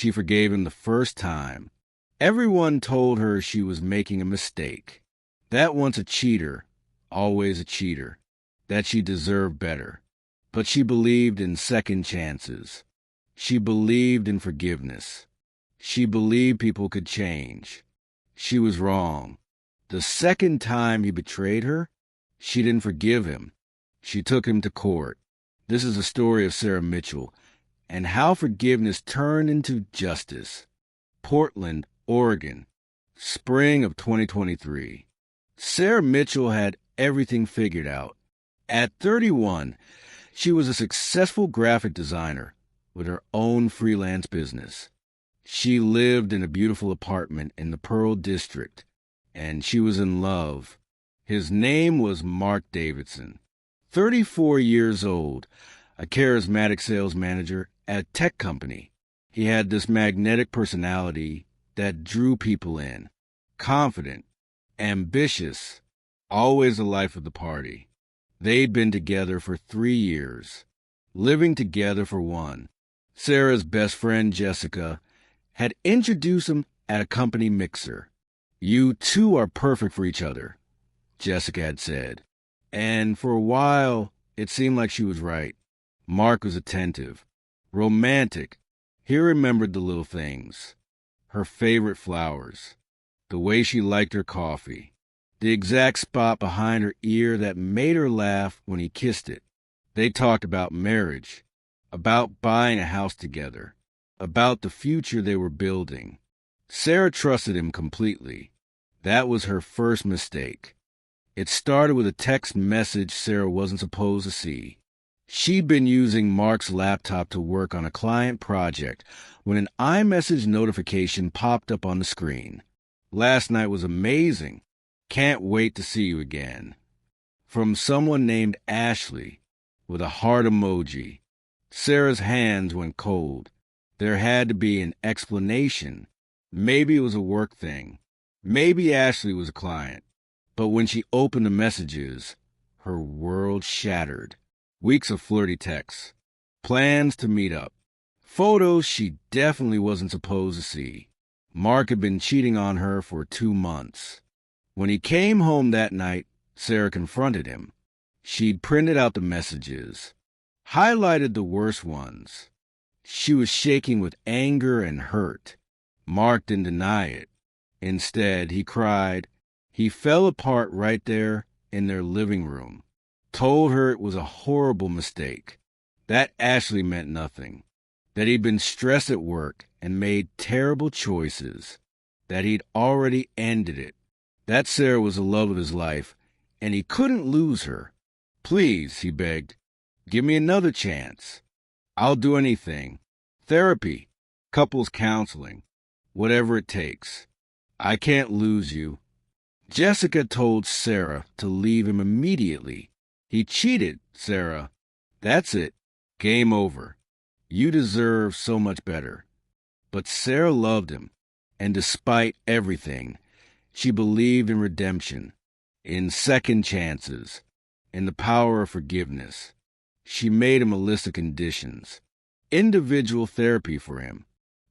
She forgave him the first time. Everyone told her she was making a mistake. That once a cheater, always a cheater. That she deserved better. But she believed in second chances. She believed in forgiveness. She believed people could change. She was wrong. The second time he betrayed her, she didn't forgive him. She took him to court. This is the story of Sarah Mitchell and how forgiveness turned into justice. Portland, Oregon, spring of 2023. Sarah Mitchell had everything figured out. At 31, she was a successful graphic designer with her own freelance business. She lived in a beautiful apartment in the Pearl District, and she was in love. His name was Mark Davidson, 34 years old, a charismatic sales manager at a tech company. He had this magnetic personality that drew people in, confident, ambitious, always the life of the party. They'd been together for 3 years, living together for 1. Sarah's best friend, Jessica, had introduced him at a company mixer. "You two are perfect for each other," Jessica had said. And for a while, it seemed like she was right. Mark was attentive, romantic. He remembered the little things. Her favorite flowers, the way she liked her coffee, the exact spot behind her ear that made her laugh when he kissed it. They talked about marriage, about buying a house together, about the future they were building. Sarah trusted him completely. That was her first mistake. It started with a text message Sarah wasn't supposed to see. She'd been using Mark's laptop to work on a client project when an iMessage notification popped up on the screen. "Last night was amazing. Can't wait to see you again." From someone named Ashley, with a heart emoji. Sarah's hands went cold. There had to be an explanation. Maybe it was a work thing. Maybe Ashley was a client. But when she opened the messages, her world shattered. Weeks of flirty texts. Plans to meet up. Photos she definitely wasn't supposed to see. Mark had been cheating on her for 2 months. When he came home that night, Sarah confronted him. She'd printed out the messages, highlighted the worst ones. She was shaking with anger and hurt. Mark didn't deny it. Instead, he cried. He fell apart right there in their living room. Told her it was a horrible mistake. That Ashley meant nothing. That he'd been stressed at work and made terrible choices. That he'd already ended it. That Sarah was the love of his life, and he couldn't lose her. "Please," he begged, "give me another chance. I'll do anything. Therapy, couples counseling, whatever it takes. I can't lose you." Jessica told Sarah to leave him immediately. "He cheated, Sarah. That's it. Game over. You deserve so much better." But Sarah loved him, and despite everything, she believed in redemption, in second chances, in the power of forgiveness. She made him a list of conditions. Individual therapy for him.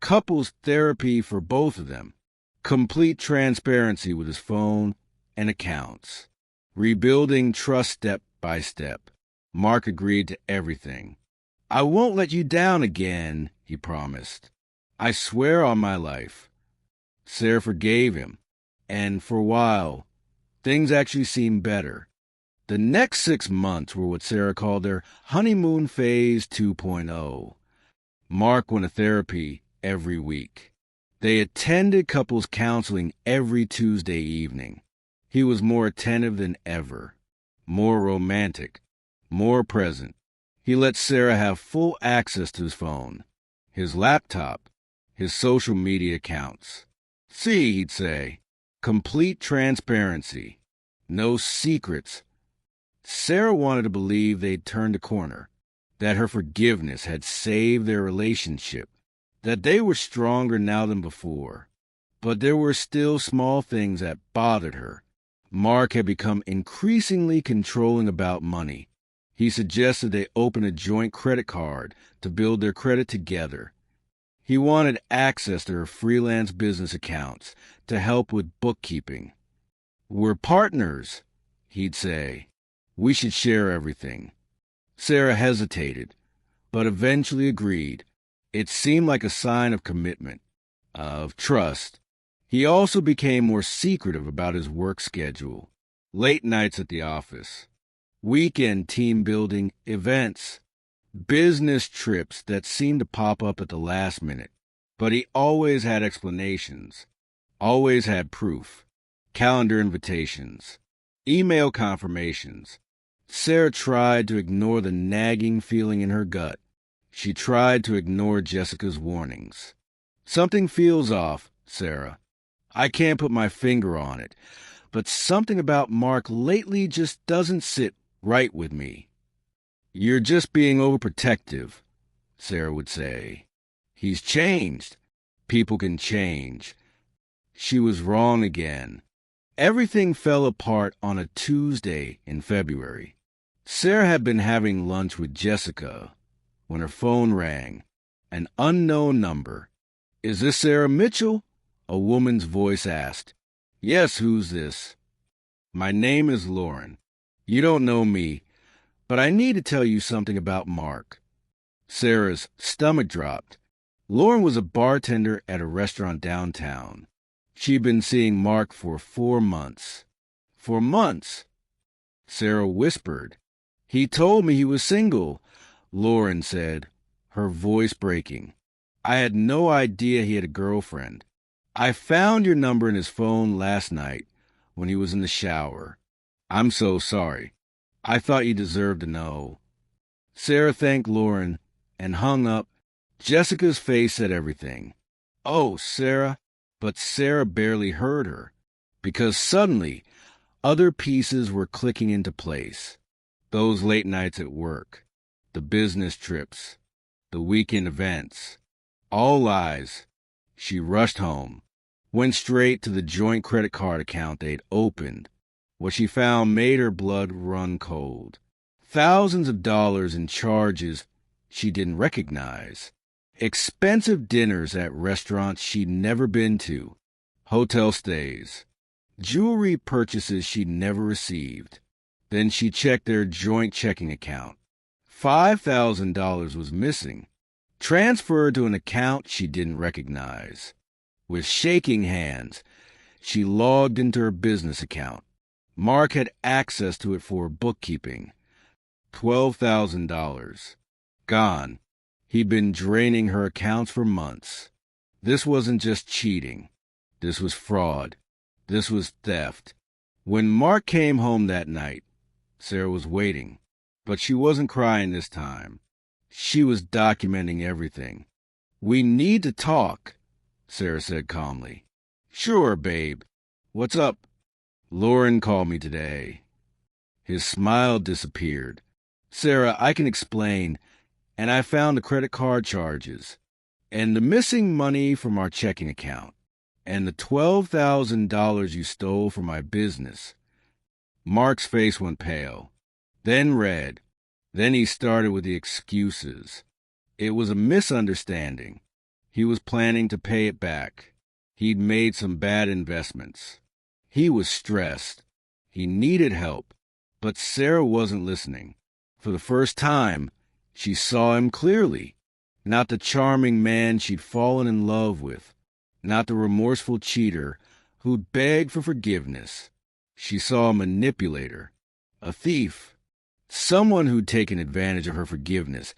Couples therapy for both of them. Complete transparency with his phone and accounts. Rebuilding trust step by step. Mark agreed to everything. "I won't let you down again," he promised. "I swear on my life." Sarah forgave him, and for a while, things actually seemed better. The next 6 months were what Sarah called their honeymoon phase 2.0. Mark went to therapy every week. They attended couples counseling every Tuesday evening. He was more attentive than ever, more romantic, more present. He let Sarah have full access to his phone, his laptop, his social media accounts. "See," he'd say, "complete transparency, no secrets." Sarah wanted to believe they'd turned a corner, that her forgiveness had saved their relationship, that they were stronger now than before. But there were still small things that bothered her. Mark had become increasingly controlling about money. He suggested they open a joint credit card to build their credit together. He wanted access to her freelance business accounts to help with bookkeeping. "We're partners," he'd say. "We should share everything." Sarah hesitated, but eventually agreed. It seemed like a sign of commitment, of trust. He also became more secretive about his work schedule. Late nights at the office, weekend team building events, business trips that seemed to pop up at the last minute. But he always had explanations, always had proof, calendar invitations, email confirmations. Sarah tried to ignore the nagging feeling in her gut. She tried to ignore Jessica's warnings. "Something feels off, Sarah. I can't put my finger on it, but something about Mark lately just doesn't sit right with me." "You're just being overprotective," Sarah would say. "He's changed. People can change." She was wrong again. Everything fell apart on a Tuesday in February. Sarah had been having lunch with Jessica when her phone rang. An unknown number. "Is this Sarah Mitchell?" a woman's voice asked. "Yes, who's this?" "My name is Lauren. You don't know me, but I need to tell you something about Mark." Sarah's stomach dropped. Lauren was a bartender at a restaurant downtown. She'd been seeing Mark for 4 months. 4 months? Sarah whispered. "He told me he was single," Lauren said, her voice breaking. "I had no idea he had a girlfriend. I found your number in his phone last night when he was in the shower. I'm so sorry. I thought you deserved to know." Sarah thanked Lauren and hung up. Jessica's face said everything. "Oh, Sarah." But Sarah barely heard her, because suddenly other pieces were clicking into place. Those late nights at work, the business trips, the weekend events, all lies. She rushed home, went straight to the joint credit card account they'd opened. What she found made her blood run cold. Thousands of dollars in charges she didn't recognize. Expensive dinners at restaurants she'd never been to. Hotel stays. Jewelry purchases she'd never received. Then she checked their joint checking account. $5,000 was missing, transferred to an account she didn't recognize. With shaking hands, she logged into her business account. Mark had access to it for bookkeeping. $12,000. Gone. He'd been draining her accounts for months. This wasn't just cheating. This was fraud. This was theft. When Mark came home that night, Sarah was waiting. But she wasn't crying this time. She was documenting everything. "We need to talk," Sarah said calmly. "Sure, babe. What's up?" "Lauren called me today." His smile disappeared. "Sarah, I can explain. And I found the credit card charges, and the missing money from our checking account, and the $12,000 you stole from my business." Mark's face went pale, then red. Then he started with the excuses. It was a misunderstanding. He was planning to pay it back. He'd made some bad investments. He was stressed. He needed help. But Sarah wasn't listening. For the first time, she saw him clearly. Not the charming man she'd fallen in love with. Not the remorseful cheater who'd begged for forgiveness. She saw a manipulator, a thief, someone who'd taken advantage of her forgiveness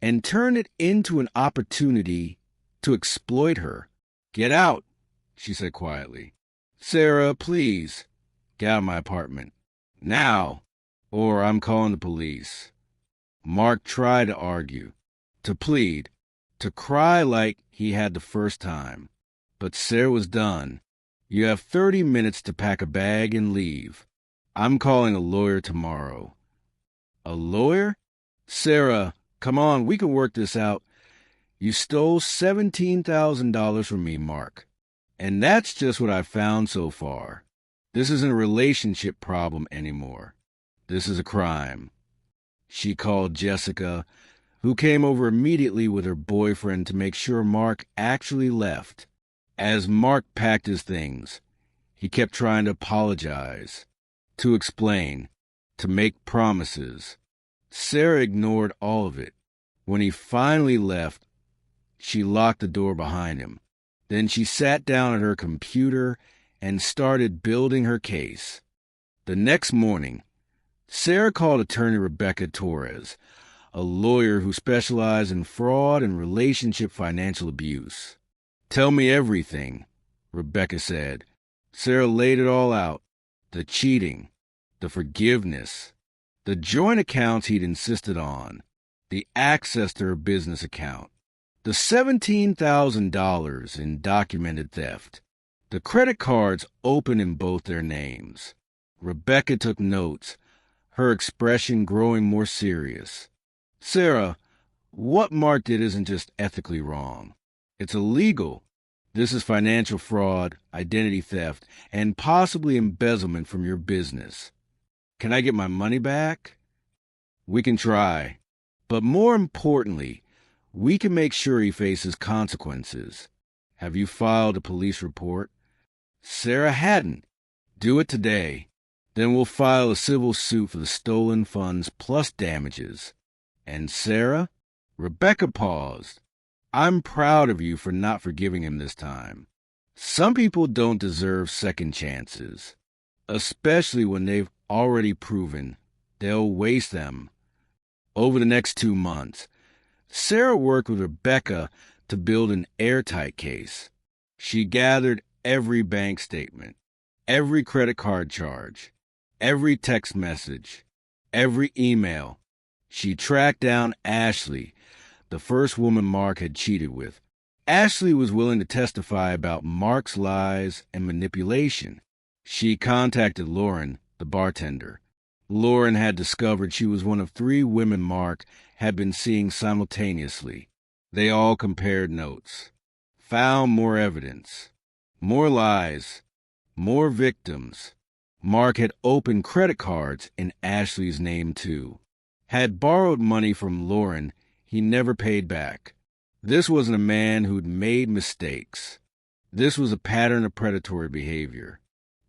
and turned it into an opportunity to exploit her. "Get out," she said quietly. "Sarah, please. Get out of my apartment. Now, or I'm calling the police." Mark tried to argue, to plead, to cry like he had the first time. But Sarah was done. "You have 30 minutes to pack a bag and leave. I'm calling a lawyer tomorrow." "A lawyer?" "Sarah, come on, we can work this out. You stole $17,000 from me, Mark. And that's just what I've found so far. This isn't a relationship problem anymore. This is a crime." She called Jessica, who came over immediately with her boyfriend to make sure Mark actually left. As Mark packed his things, he kept trying to apologize, to explain, to make promises. Sarah ignored all of it. When he finally left, she locked the door behind him. Then she sat down at her computer and started building her case. The next morning, Sarah called attorney Rebecca Torres, a lawyer who specialized in fraud and relationship financial abuse. "Tell me everything," Rebecca said. Sarah laid it all out: the cheating, the forgiveness, the joint accounts he'd insisted on, the access to her business account, the $17,000 in documented theft, the credit cards open in both their names. Rebecca took notes, her expression growing more serious. "Sarah, what Mark did isn't just ethically wrong. It's illegal. This is financial fraud, identity theft, and possibly embezzlement from your business. Can I get my money back?" "We can try. But more importantly, we can make sure he faces consequences. Have you filed a police report?" Sarah hadn't. "Do it today. Then we'll file a civil suit for the stolen funds plus damages." "And Sarah?" Rebecca paused. "I'm proud of you for not forgiving him this time. Some people don't deserve second chances, especially when they've already proven they'll waste them." Over the next 2 months, Sarah worked with Rebecca to build an airtight case. She gathered every bank statement, every credit card charge, every text message, every email. She tracked down Ashley, the first woman Mark had cheated with. Ashley was willing to testify about Mark's lies and manipulation. She contacted Lauren, the bartender. Lauren had discovered she was one of 3 women Mark had been seeing simultaneously. They all compared notes, found more evidence, more lies, more victims. Mark had opened credit cards in Ashley's name too, had borrowed money from Lauren he never paid back. This wasn't a man who'd made mistakes. This was a pattern of predatory behavior.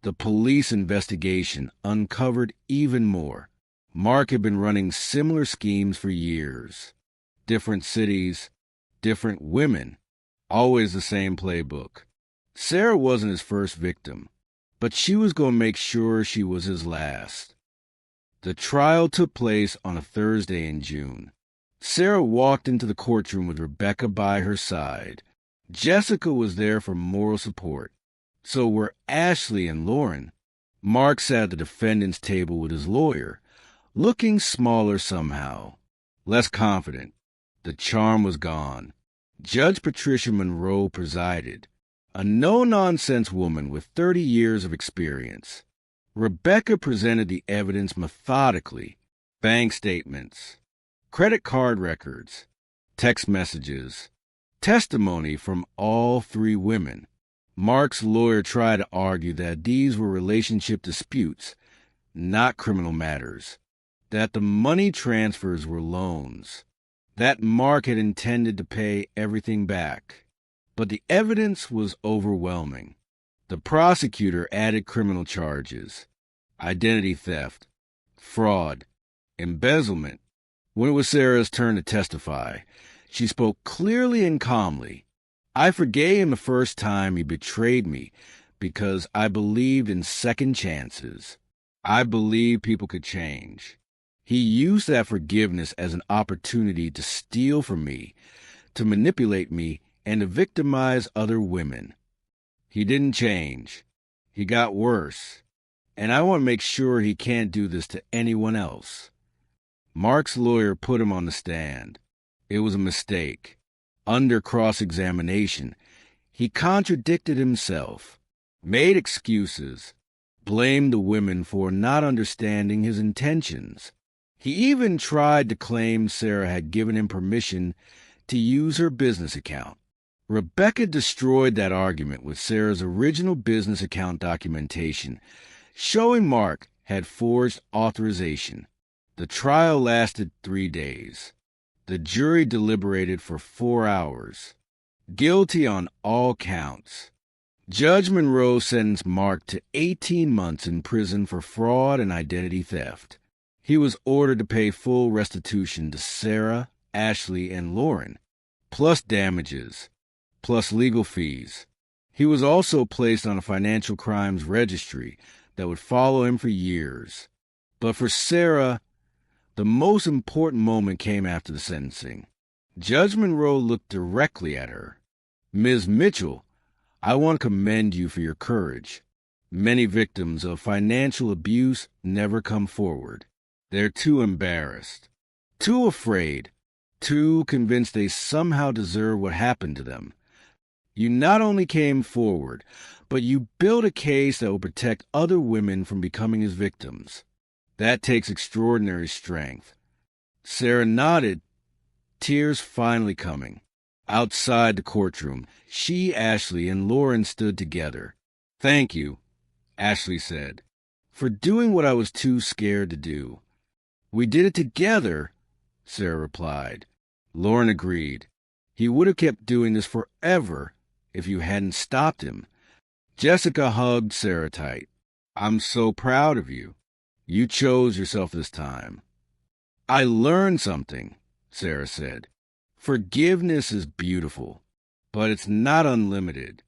The police investigation uncovered even more. Mark had been running similar schemes for years. Different cities, different women, always the same playbook. Sarah wasn't his first victim, but she was going to make sure she was his last. The trial took place on a Thursday in June. Sarah walked into the courtroom with Rebecca by her side. Jessica was there for moral support. So were Ashley and Lauren. Mark sat at the defendant's table with his lawyer, looking smaller somehow, less confident. The charm was gone. Judge Patricia Monroe presided, a no-nonsense woman with 30 years of experience. Rebecca presented the evidence methodically: bank statements, credit card records, text messages, testimony from all 3 women. Mark's lawyer tried to argue that these were relationship disputes, not criminal matters, that the money transfers were loans, that Mark had intended to pay everything back. But the evidence was overwhelming. The prosecutor added criminal charges: identity theft, fraud, embezzlement. When it was Sarah's turn to testify, she spoke clearly and calmly. "I forgave him the first time he betrayed me because I believed in second chances. I believed people could change. He used that forgiveness as an opportunity to steal from me, to manipulate me, and to victimize other women. He didn't change. He got worse. And I want to make sure he can't do this to anyone else." Mark's lawyer put him on the stand. It was a mistake. Under cross-examination, he contradicted himself, made excuses, blamed the women for not understanding his intentions. He even tried to claim Sarah had given him permission to use her business account. Rebecca destroyed that argument with Sarah's original business account documentation, showing Mark had forged authorization. The trial lasted 3 days. The jury deliberated for 4 hours. Guilty on all counts. Judge Monroe sentenced Mark to 18 months in prison for fraud and identity theft. He was ordered to pay full restitution to Sarah, Ashley, and Lauren, plus damages, plus legal fees. He was also placed on a financial crimes registry that would follow him for years. But for Sarah, the most important moment came after the sentencing. Judge Monroe looked directly at her. "Ms. Mitchell, I want to commend you for your courage. Many victims of financial abuse never come forward. They're too embarrassed, too afraid, too convinced they somehow deserve what happened to them. You not only came forward, but you built a case that will protect other women from becoming his victims. That takes extraordinary strength." Sarah nodded, tears finally coming. Outside the courtroom, she, Ashley, and Lauren stood together. "Thank you," Ashley said, "for doing what I was too scared to do." "We did it together," Sarah replied. Lauren agreed. "He would have kept doing this forever if you hadn't stopped him." Jessica hugged Sarah tight. "I'm so proud of you. You chose yourself this time." "I learned something," Sarah said. "Forgiveness is beautiful, but it's not unlimited.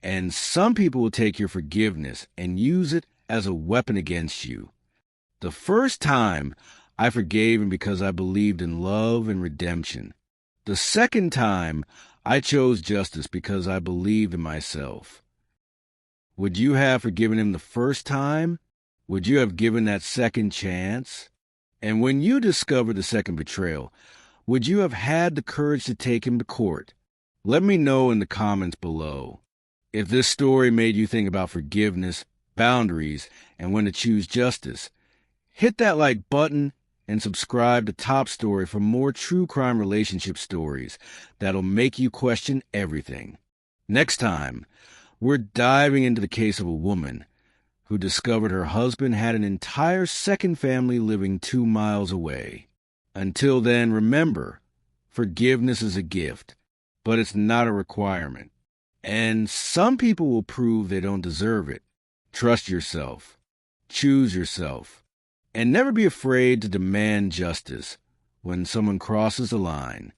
And some people will take your forgiveness and use it as a weapon against you. The first time, I forgave him because I believed in love and redemption. The second time, I chose justice because I believed in myself." Would you have forgiven him the first time? Would you have given that second chance? And when you discovered the second betrayal, would you have had the courage to take him to court? Let me know in the comments below. If this story made you think about forgiveness, boundaries, and when to choose justice, hit that like button and subscribe to Top Story for more true crime relationship stories that'll make you question everything. Next time, we're diving into the case of a woman who discovered her husband had an entire second family living 2 miles away. Until then, remember, forgiveness is a gift, but it's not a requirement. And some people will prove they don't deserve it. Trust yourself. Choose yourself. And never be afraid to demand justice when someone crosses the line.